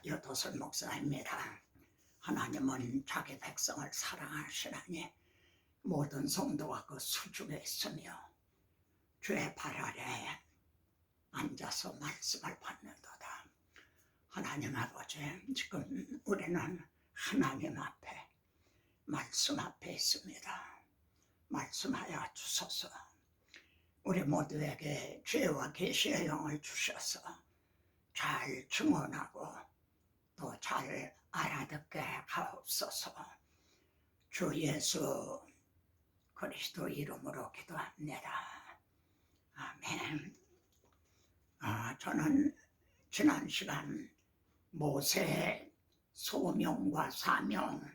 여도설 목사입니다. 하나님은 자기 백성을 사랑하시나니 모든 성도가 그 수중에 있으며 주의 발 아래 앉아서 말씀을 받는도다. 하나님 아버지, 지금 우리는 하나님 앞에 말씀 앞에 있습니다. 말씀하여 주소서. 우리 모두에게 죄와 계시의 영을 주셔서 잘 증언하고 또 잘 알아듣게 하옵소서. 주 예수 그리스도 이름으로 기도합니다. 아멘. 저는 지난 시간 모세의 소명과 사명,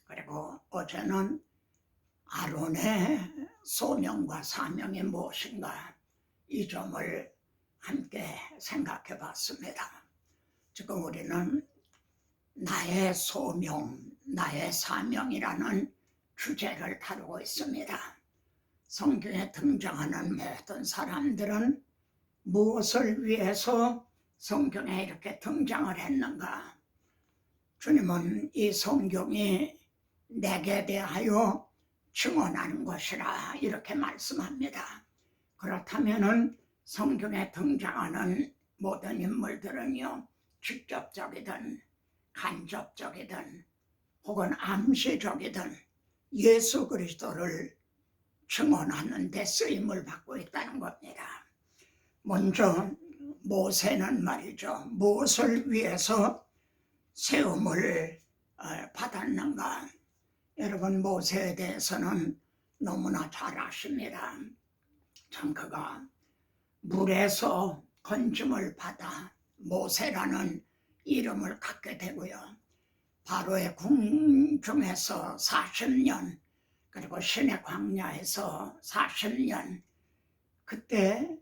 그리고 어제는 아론의 소명과 사명이 무엇인가, 이 점을 함께 생각해 봤습니다. 지금 우리는 나의 소명, 나의 사명이라는 주제를 다루고 있습니다. 성경에 등장하는 모든 사람들은 무엇을 위해서 성경에 이렇게 등장을 했는가? 주님은 이 성경이 내게 대하여 증언하는 것이라 이렇게 말씀합니다. 그렇다면은 성경에 등장하는 모든 인물들은요, 직접적이든 간접적이든 혹은 암시적이든 예수 그리스도를 증언하는 데 쓰임을 받고 있다는 겁니다. 먼저 모세는 말이죠, 무엇을 위해서 세움을 받았는가? 여러분, 모세에 대해서는 너무나 잘 아십니다. 참 그가 물에서 건짐을 받아 모세라는 이름을 갖게 되고요, 바로의 궁중에서 40년, 그리고 신의 광야에서 40년, 그때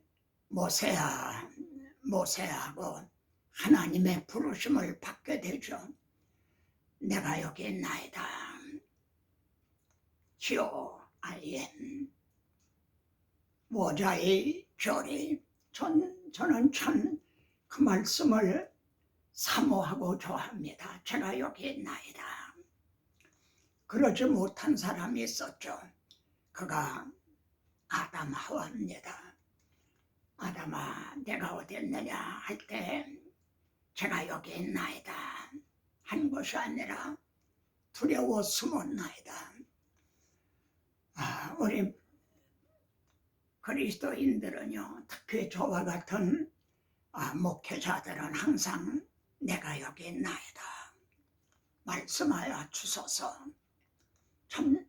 모세하고 하나님의 부르심을 받게 되죠. 내가 여기 있나이다. 지오 아이엔 모자의 결이, 저는 참 그 말씀을 사모하고 좋아합니다. 제가 여기 있나이다. 그러지 못한 사람이 있었죠. 그가 아담 하와입니다. 아담아, 내가 어디 있느냐 할 때 제가 여기 있나이다 한 것이 아니라 두려워 숨었나이다. 우리 그리스도인들은요, 특히 저와 같은 목회자들은 항상 내가 여기 있나이다 말씀하여 주소서. 참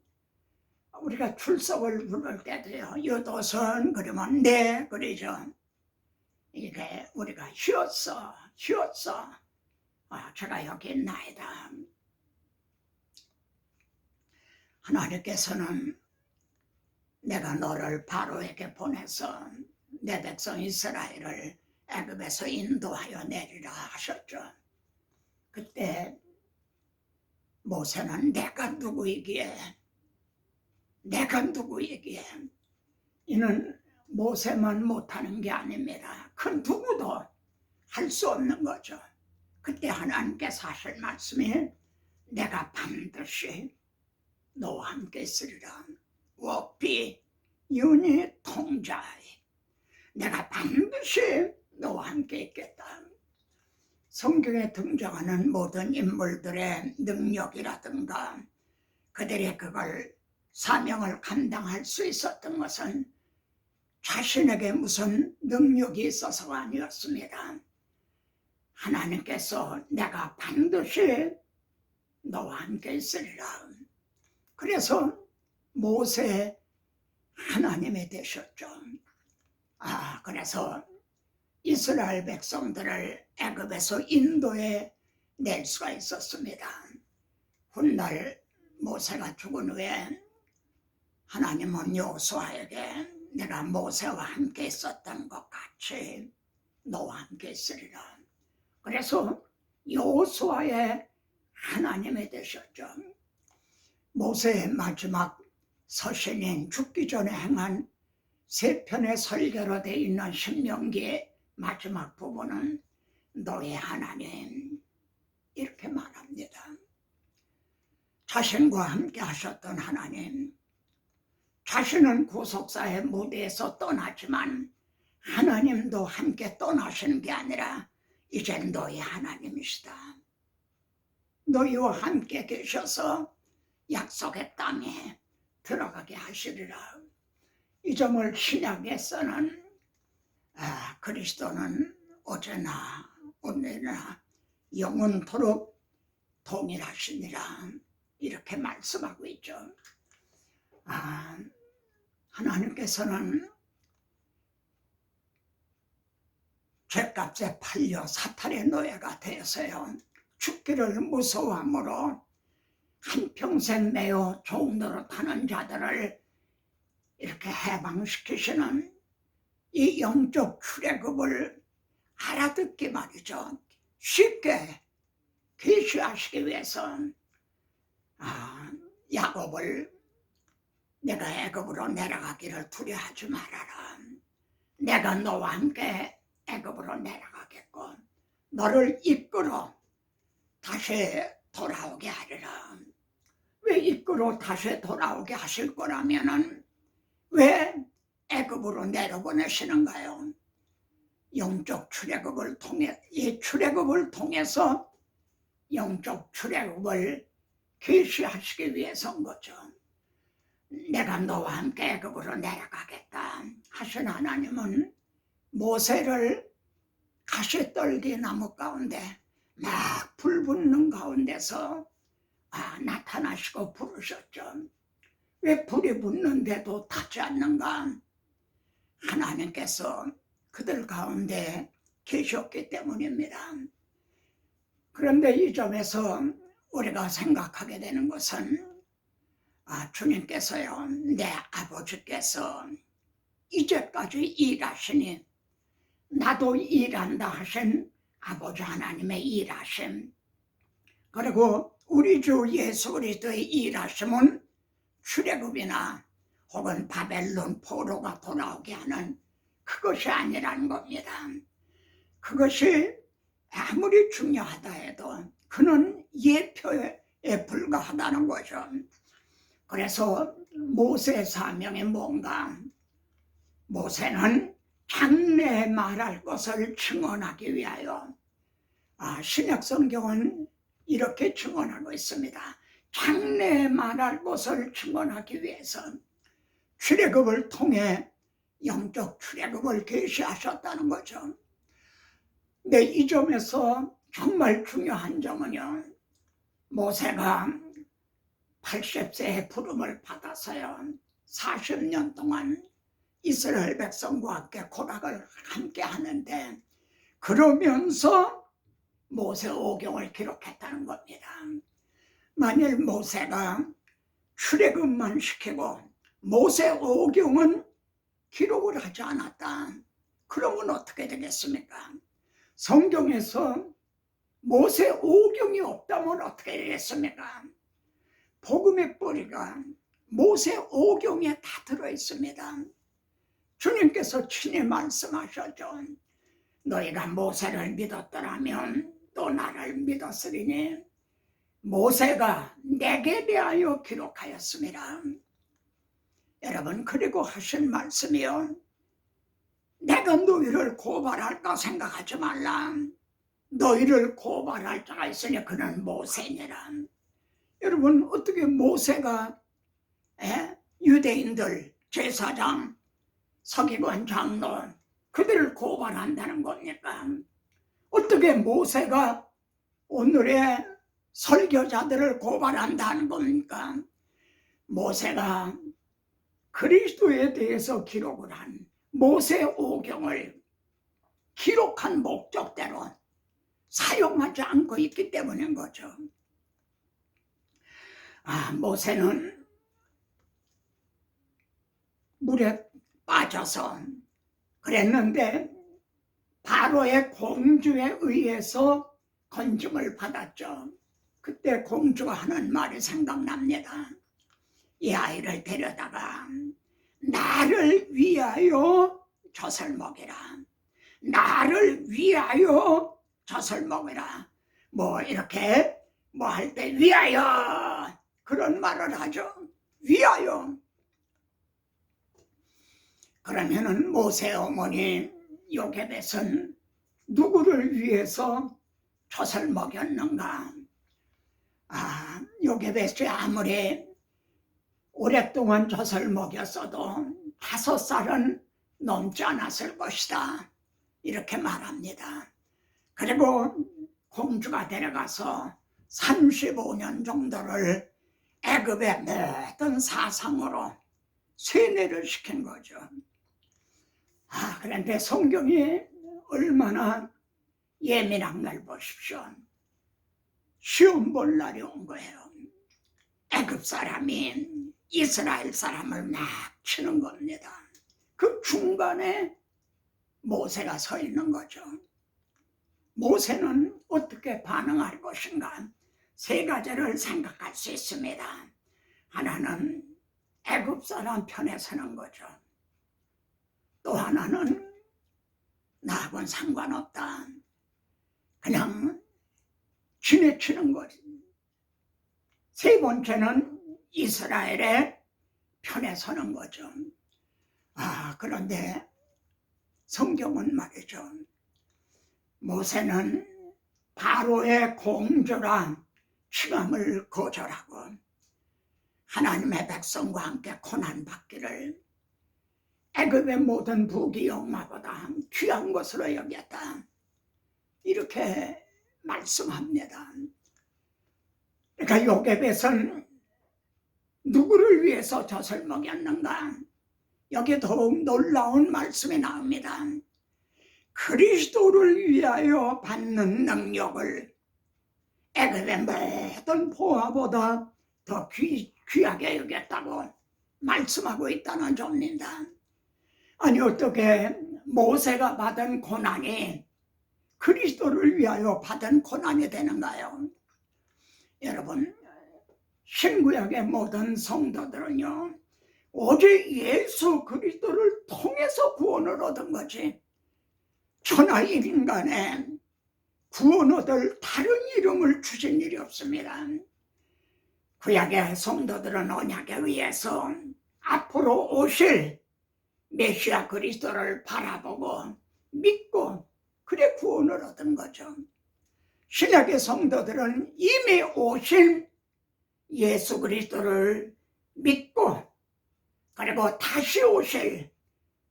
우리가 출석을 부를 때도요, 여도선 그러면 네 그러죠. 이게 우리가 쉬었어 제가 여기 있나이다. 하나님께서는 내가 너를 바로에게 보내서 내 백성 이스라엘을 애굽에서 인도하여 내리라 하셨죠. 그때 모세는 내가 누구이기에 이는 모세만 못하는 게 아닙니다. 그 누구도 할 수 없는 거죠. 그때 하나님께서 하실 말씀이 내가 반드시 너와 함께 있으리라. 워피 윤희 통자이, 내가 반드시 너와 함께 있겠다. 성경에 등장하는 모든 인물들의 능력이라든가 그들의 그걸 사명을 감당할 수 있었던 것은 자신에게 무슨 능력이 있어서가 아니었습니다. 하나님께서 내가 반드시 너와 함께 있으리라. 그래서 모세 하나님이 되셨죠. 그래서 이스라엘 백성들을 애굽에서 인도해 낼 수가 있었습니다. 훗날 모세가 죽은 후에 하나님은 여호수아에게 내가 모세와 함께 있었던 것 같이 너와 함께 있으리라. 그래서 여호수아의 하나님이 되셨죠. 모세의 마지막 서신인 죽기 전에 행한 3편의 설계로 되어 있는 신명기의 마지막 부분은 너의 하나님, 자신과 함께 하셨던 하나님, 자신은 구속사의 무대에서 떠나지만 하나님도 함께 떠나시는 게 아니라 이제 너희 하나님이시다. 너희와 함께 계셔서 약속의 땅에 들어가게 하시리라. 이 점을 신약에서는 그리스도는 어제나 오늘이나 영원토록 동일하시니라 이렇게 말씀하고 있죠. 하나님께서는 죄값에 팔려 사탄의 노예가 되어서요 죽기를 무서워함으로 한평생 매어 좋은 노릇하는 자들을 이렇게 해방시키시는 이 영적 출애굽을 알아듣기 말이죠. 쉽게 계시하시기 위해서 야곱을 내가 애굽으로 내려가기를 두려워하지 말아라. 내가 너와 함께 애굽으로 내려가겠고 너를 이끌어 다시 돌아오게 하리라. 왜 이끌어 다시 돌아오게 하실 거라면은 왜 애굽으로 내려보내시는가요? 영적 출애굽을 통해 이 출애굽을 통해서 영적 출애굽을 계시하시기 위해서인 거죠. 내가 너와 함께 애굽으로 내려가겠다 하신 하나님은 모세를 가시떨기 나무 가운데 막 불 붙는 가운데서 나타나시고 부르셨죠. 왜 불이 붙는데도 타지 않는가? 하나님께서 그들 가운데 계셨기 때문입니다. 그런데 이 점에서 우리가 생각하게 되는 것은 주님께서요, 내 아버지께서 이제까지 일하시니 나도 일한다 하신 아버지 하나님의 일하심, 그리고 우리 주 예수 그리스도의 일하심은 출애굽이나 혹은 바벨론 포로가 돌아오게 하는 그것이 아니라는 겁니다. 그것이 아무리 중요하다 해도 그는 예표에 불과하다는 거죠. 그래서 모세의 사명이 뭔가? 모세는 장래에 말할 것을 증언하기 위하여 신약성경은 이렇게 증언하고 있습니다. 장래에 말할 것을 증언하기 위해서 출애굽을 통해 영적 출애굽을 계시하셨다는 거죠. 근데 이 점에서 정말 중요한 점은요, 모세가 80세의 부름을 받아서요 40년 동안 이스라엘 백성과 함께 고락을 함께 하는데 그러면서 모세 오경을 기록했다는 겁니다. 만일 모세가 출애굽만 시키고 모세 오경은 기록을 하지 않았다, 그러면 어떻게 되겠습니까? 성경에서 모세 오경이 없다면 어떻게 되겠습니까? 복음의 뿌리가 모세 오경에 다 들어있습니다. 주님께서 친히 말씀하셨죠. 너희가 모세를 믿었더라면 또 나를 믿었으리니 모세가 내게 대하여 기록하였습니다. 여러분, 그리고 하신 말씀이요, 내가 너희를 고발할까 생각하지 말라. 너희를 고발할 자가 있으니 그는 모세니라. 여러분, 어떻게 모세가 유대인들 제사장, 서기관, 장로 그들을 고발한다는 겁니까? 어떻게 모세가 오늘의 설교자들을 고발한다는 겁니까? 모세가 그리스도에 대해서 기록을 한 모세 오경을 기록한 목적대로 사용하지 않고 있기 때문인 거죠. 모세는 물에 빠져서 그랬는데 바로의 공주에 의해서 건짐을 받았죠. 그때 공주가 하는 말이 생각납니다. 이 아이를 데려다가 나를 위하여 젖을 먹이라. 나를 위하여 젖을 먹이라. 뭐 이렇게 뭐 할 때 위하여 그런 말을 하죠. 위하여. 그러면은 모세 어머니 요게벳은 누구를 위해서 젖을 먹였는가? 요게벳이 아무리 오랫동안 젖을 먹였어도 5살은 넘지 않았을 것이다, 이렇게 말합니다. 그리고 공주가 데려가서 35년 정도를 애굽의 모든 사상으로 세뇌를 시킨 거죠. 그런데 성경이 얼마나 예민한 걸 보십시오. 시험 볼 날이 온 거예요. 애굽 사람이 이스라엘 사람을 막 치는 겁니다. 그 중간에 모세가 서 있는 거죠. 모세는 어떻게 반응할 것인가? 3가지를 생각할 수 있습니다. 하나는 애굽 사람 편에 서는 거죠. 또 하나는 나하고는 상관없다, 그냥 지내치는 거지. 3번째는 이스라엘의 편에 서는 거죠. 그런데 성경은 말이죠, 모세는 바로의 공주라 칭함을 거절하고 하나님의 백성과 함께 고난받기를 애굽의 모든 부귀영화보다 귀한 것으로 여겼다, 이렇게 말씀합니다. 그러니까 요게벳은 누구를 위해서 젖을 먹였는가? 여기 더욱 놀라운 말씀이 나옵니다. 그리스도를 위하여 받는 능력을 애굽의 모든 보화보다 더 귀하게 여겼다고 말씀하고 있다는 점입니다. 아니, 어떻게 모세가 받은 고난이 그리스도를 위하여 받은 고난이 되는가요? 여러분, 신구약의 모든 성도들은요, 오직 예수 그리스도를 통해서 구원을 얻은 거지, 천하인간에 구원 얻을 다른 이름을 주신 일이 없습니다. 구약의 성도들은 언약에 의해서 앞으로 오실 메시아 그리스도를 바라보고 믿고 그래 구원을 얻은 거죠. 신약의 성도들은 이미 오신 예수 그리스도를 믿고 그리고 다시 오실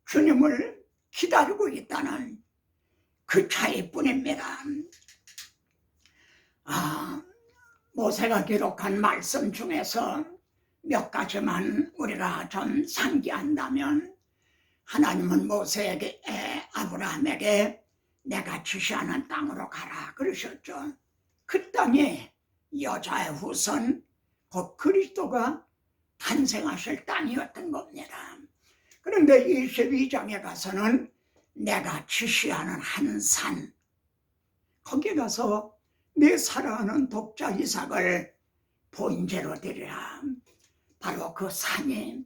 주님을 기다리고 있다는 그 차이뿐입니다. 모세가 기록한 말씀 중에서 몇 가지만 우리가 좀 상기한다면, 하나님은 모세에게, 아브라함에게 내가 지시하는 땅으로 가라 그러셨죠. 그 땅이 여자의 후손 곧 그리스도가 탄생하실 땅이었던 겁니다. 그런데 22장에 가서는 내가 지시하는 한 산, 거기 가서 내 사랑하는 독자 이삭을 번제로 드리라. 바로 그 산이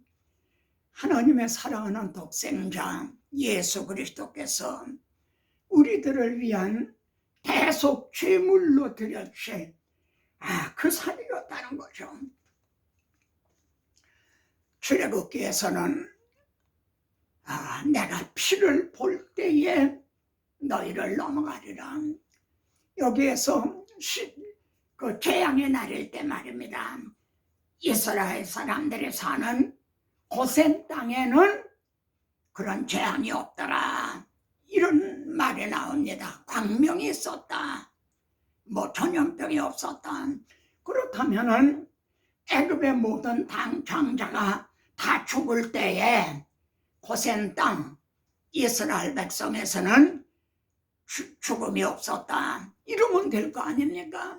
하나님의 사랑하는 독생자 예수 그리스도께서 우리들을 위한 대속 제물로 드려주신 그 산이었다는 거죠. 출애굽기에서는 내가 피를 볼 때에 너희를 넘어가리라. 여기에서 그 재앙의 날일 때 말입니다. 이스라엘 사람들이 사는 고센 땅에는 그런 재앙이 없더라, 이런 말이 나옵니다. 광명이 있었다, 뭐 전염병이 없었다. 그렇다면은 애굽의 모든 장자가 다 죽을 때에 고센 땅 이스라엘 백성에서는 죽음이 없었다, 이러면 될 거 아닙니까?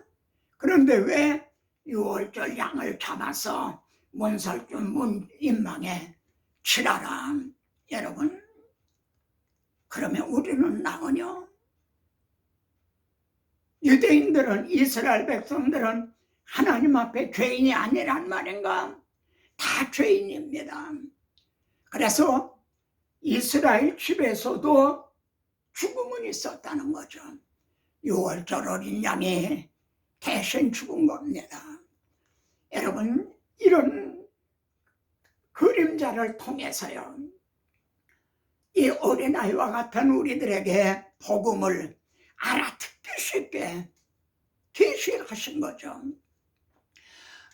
그런데 왜 6월절 양을 잡아서 문설주 문 인망에 칠하라? 여러분, 그러면 우리는 나오냐? 유대인들은, 이스라엘 백성들은 하나님 앞에 죄인이 아니란 말인가? 다 죄인입니다. 그래서 이스라엘 집에서도 죽음은 있었다는 거죠. 6월절 어린 양이 대신 죽은 겁니다. 여러분, 이런 그림자를 통해서요, 이 어린아이와 같은 우리들에게 복음을 알아듣기 쉽게 계시하신 거죠.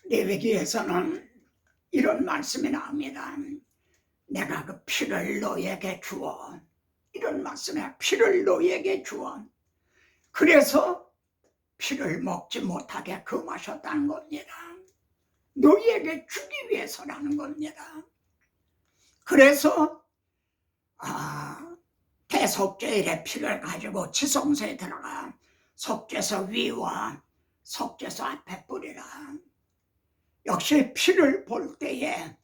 레위기에서는 이런 말씀이 나옵니다. 내가 그 피를 너에게 주어, 이런 말씀에 피를 너에게 주어, 그래서 피를 먹지 못하게 금하셨다는 겁니다. 너희에게 주기 위해서라는 겁니다. 그래서 대속죄일의 피를 가지고 지성소에 들어가 속죄소 위와 속죄소 앞에 뿌리라. 역시 피를 볼 때에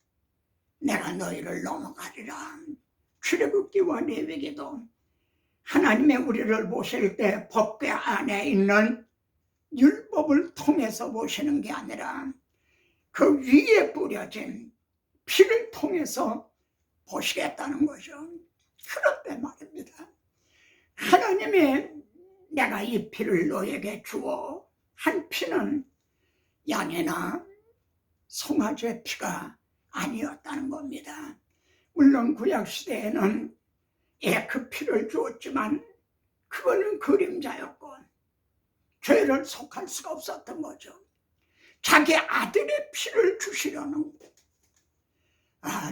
내가 너희를 넘어가리라. 출애굽기와 레위기도 하나님의 우리를 보실 때 법궤 안에 있는 율법을 통해서 보시는 게 아니라 그 위에 뿌려진 피를 통해서 보시겠다는 거죠. 그런데 말입니다, 하나님이 내가 이 피를 너에게 주어 한 피는 양이나 송아지의 피가 아니었다는 겁니다. 물론 구약시대에는 그 피를 주었지만 그거는 그림자였고 죄를 속할 수가 없었던 거죠. 자기 아들의 피를 주시려는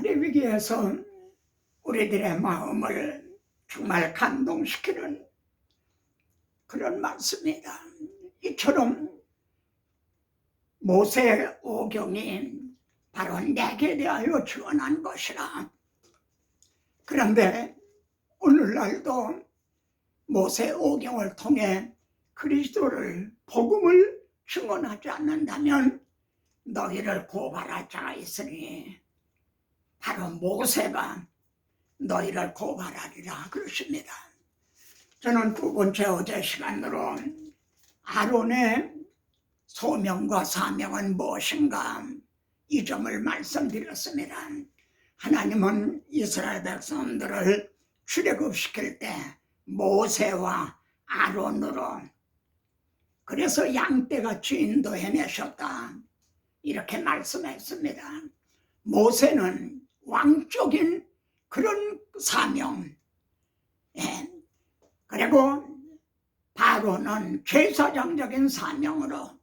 레위기에서 우리들의 마음을 정말 감동시키는 그런 말씀이다. 이처럼 모세 오경이 바로 내게 대하여 주어난 것이라. 그런데 오늘날도 모세 오경을 통해 그리스도를 복음을 증언하지 않는다면 너희를 고발할 자가 있으니 바로 모세가 너희를 고발하리라 그러십니다. 저는 두 번째 어제 시간으로 아론의 소명과 사명은 무엇인가 이 점을 말씀드렸습니다. 하나님은 이스라엘 백성들을 출애굽시킬 때 모세와 아론으로, 그래서 양떼같이 인도해내셨다 이렇게 말씀했습니다. 모세는 왕적인 그런 사명, 그리고 아론은 제사장적인 사명으로,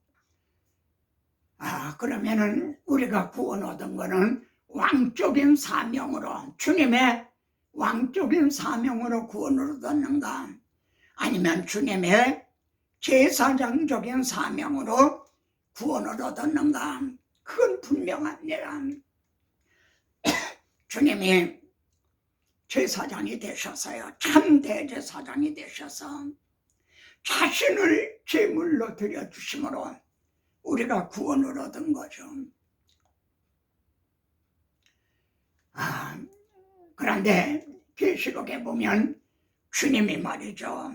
그러면은 우리가 구원 얻은 거는 왕적인 사명으로, 주님의 왕적인 사명으로 구원을 얻었는가, 아니면 주님의 제사장적인 사명으로 구원을 얻었는가, 그건 분명합니다. 주님이 제사장이 되셔서요, 참 대제사장이 되셔서 자신을 제물로 드려주심으로 우리가 구원을 얻은 거죠. 그런데 계시록에 보면 주님이 말이죠,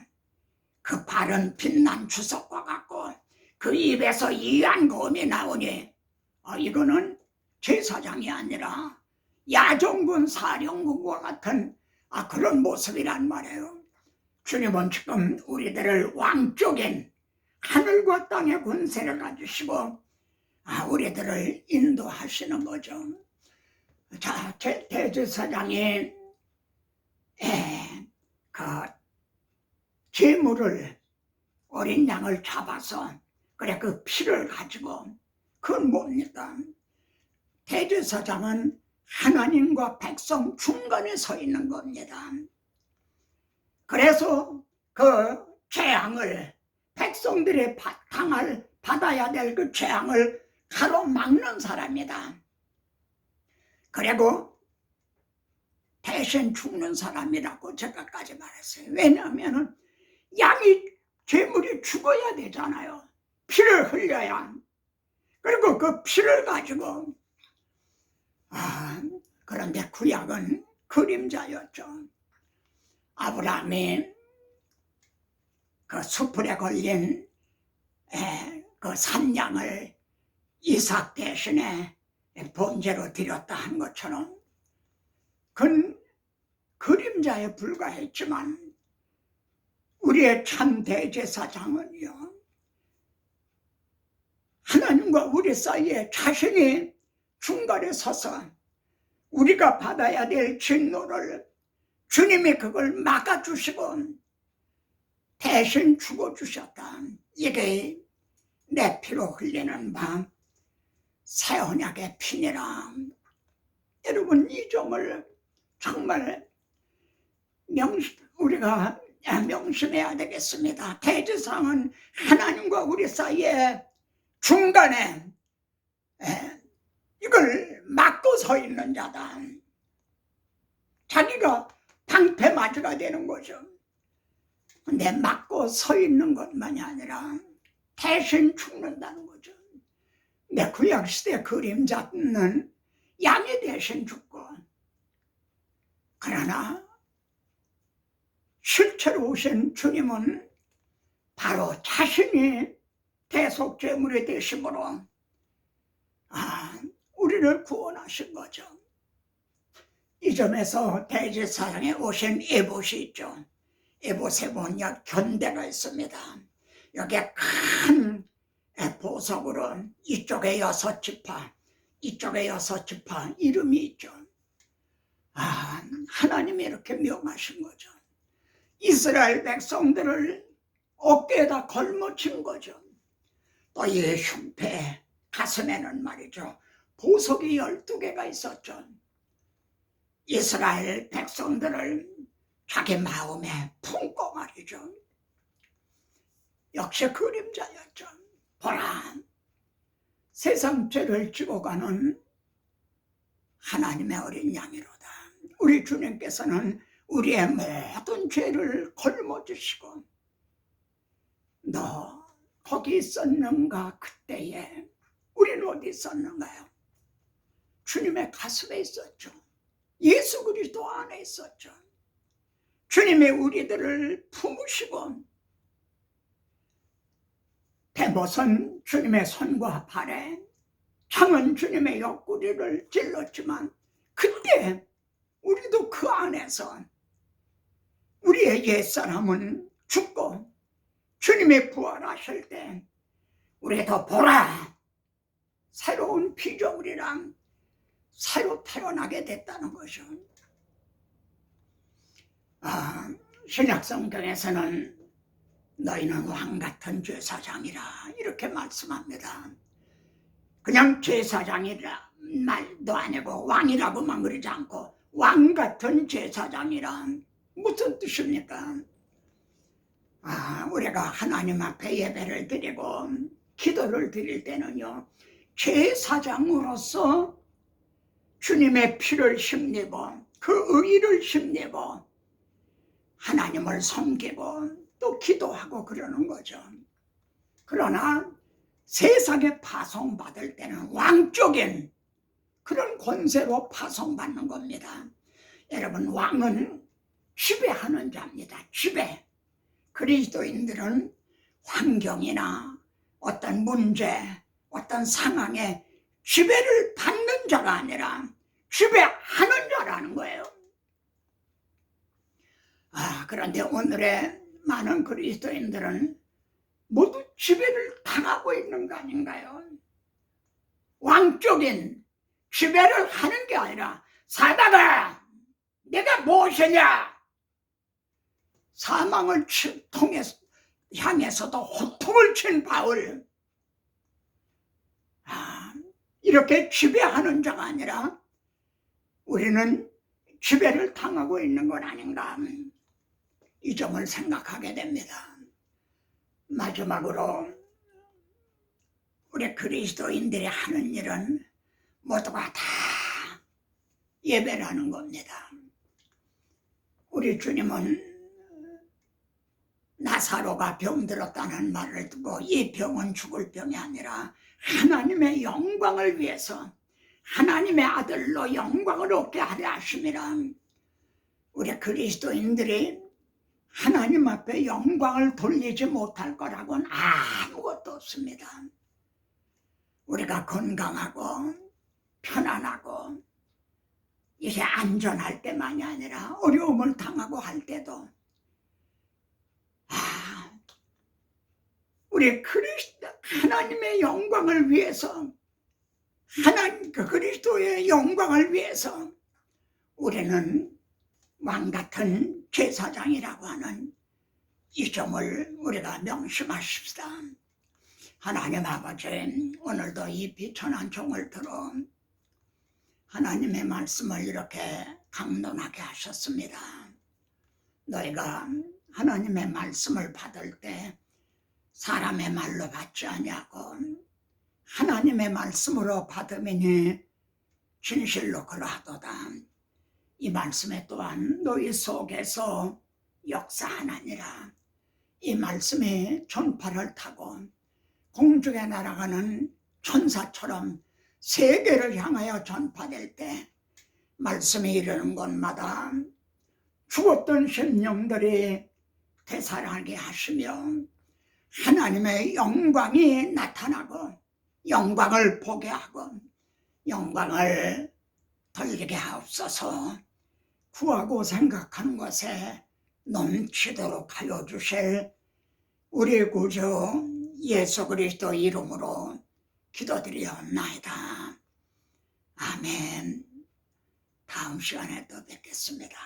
그 발은 빛난 주석과 같고 그 입에서 이한 검이 나오니 이거는 제사장이 아니라 야종군 사령군과 같은 그런 모습이란 말이에요. 주님은 지금 우리들을 왕적인 하늘과 땅의 권세를 가지시고 우리들을 인도하시는 거죠. 자, 대제사장이 그 제물을, 어린 양을 잡아서 그래 그 피를 가지고, 그건 뭡니까? 대제사장은 하나님과 백성 중간에 서 있는 겁니다. 그래서 그 재앙을, 백성들이 받아야 될 그 재앙을 가로막는 사람이다. 그리고 대신 죽는 사람이라고 제가까지 말했어요. 왜냐하면 양이, 제물이 죽어야 되잖아요. 피를 흘려야. 그리고 그 피를 가지고 그런데 구약은 그림자였죠. 아브라함이 그 수풀에 걸린 그 산양을 이삭 대신에 번제로 드렸다 한 것처럼 그건 그림자에 불과했지만 우리의 참 대제사장은요, 하나님과 우리 사이에 자신이 중간에 서서 우리가 받아야 될 진노를 주님이 그걸 막아주시고 대신 죽어주셨다. 이게 내 피로 흘리는 바 새 언약의 피니라. 여러분, 이 점을 정말 우리가 명심해야 되겠습니다. 대제사장은 하나님과 우리 사이에 중간에 이걸 막고 서 있는 자다. 자기가 방패맞이가 되는 거죠. 근데 막고 서 있는 것만이 아니라 대신 죽는다는 거죠. 내 구약시대 그림자는 양이 대신 죽고, 그러나 실제로 오신 주님은 바로 자신이 대속제물이 되심으로 우리를 구원하신 거죠. 이 점에서 대제사장에 오신 에봇이 있죠. 에봇에 보면 견대가 있습니다. 여기에 큰 보석으로 이쪽에 6지파, 이쪽에 6지파 이름이 있죠. 하나님이 이렇게 명하신 거죠. 이스라엘 백성들을 어깨에다 걸머친 거죠. 또 이 흉패 가슴에는 말이죠, 보석이 12개가 있었죠. 이스라엘 백성들을 자기 마음에 품고 말이죠. 역시 그림자였죠. 보라, 세상 죄를 지고 가는 하나님의 어린 양이로다. 우리 주님께서는 우리의 모든 죄를 걸머주시고, 너 거기 있었는가? 그때에 우리는 어디 있었는가요? 주님의 가슴에 있었죠. 예수 그리스도 안에 있었죠. 주님이 우리들을 품으시고, 대못은 주님의 손과 발에, 창은 주님의 옆구리를 찔렀지만 그때 우리도 그 안에서 우리의 옛사람은 죽고 주님이 부활하실 때 우리도 보라, 새로운 피조물이랑 새로 태어나게 됐다는 거죠. 신약성경에서는 너희는 왕같은 제사장이라 이렇게 말씀합니다. 그냥 제사장이라 말도 아니고 왕이라고만 그러지 않고 왕같은 제사장이라 무슨 뜻입니까? 우리가 하나님 앞에 예배를 드리고 기도를 드릴 때는요, 제사장으로서 주님의 피를 힘입어 그 의를 힘입어 하나님을 섬기고 또 기도하고 그러는 거죠. 그러나 세상에 파송받을 때는 왕적인 그런 권세로 파송받는 겁니다. 여러분, 왕은 지배하는 자입니다. 지배. 그리스도인들은 환경이나 어떤 문제, 어떤 상황에 지배를 받는 자가 아니라 지배하는 자라는 거예요. 그런데 오늘의 많은 그리스도인들은 모두 지배를 당하고 있는 거 아닌가요? 왕적인 지배를 하는 게 아니라, 사단아, 내가 무엇이냐? 사망을 향해서도 호통을 친 바울, 이렇게 지배하는 자가 아니라 우리는 지배를 당하고 있는 건 아닌가, 이 점을 생각하게 됩니다. 마지막으로 우리 그리스도인들이 하는 일은 모두가 다 예배라는 겁니다. 우리 주님은 나사로가 병들었다는 말을 듣고 이 병은 죽을 병이 아니라 하나님의 영광을 위해서 하나님의 아들로 영광을 얻게 하려 하심이라. 우리 그리스도인들이 하나님 앞에 영광을 돌리지 못할 거라고는 아무것도 없습니다. 우리가 건강하고 편안하고 이제 안전할 때만이 아니라 어려움을 당하고 할 때도 우리 그리스도 하나님의 영광을 위해서, 하나님 그 그리스도의 영광을 위해서 우리는 왕같은 제사장이라고 하는 이 점을 우리가 명심하십시다. 하나님 아버지, 오늘도 이 비천한 종을 들어 하나님의 말씀을 이렇게 강론하게 하셨습니다. 너희가 하나님의 말씀을 받을 때 사람의 말로 받지 아니하고 하나님의 말씀으로 받으면 진실로 그러하도다. 이 말씀에 또한 너희 속에서 역사하나니라. 이 말씀이 전파를 타고 공중에 날아가는 천사처럼 세계를 향하여 전파될 때 말씀이 이르는 곳마다 죽었던 심령들이 되살아나게 하시며 하나님의 영광이 나타나고 영광을 보게 하고 영광을 돌리게 하옵소서. 구하고 생각하는 것에 넘치도록 하여 주실 우리 구주 예수 그리스도 이름으로 기도드리옵나이다. 아멘. 다음 시간에 또 뵙겠습니다.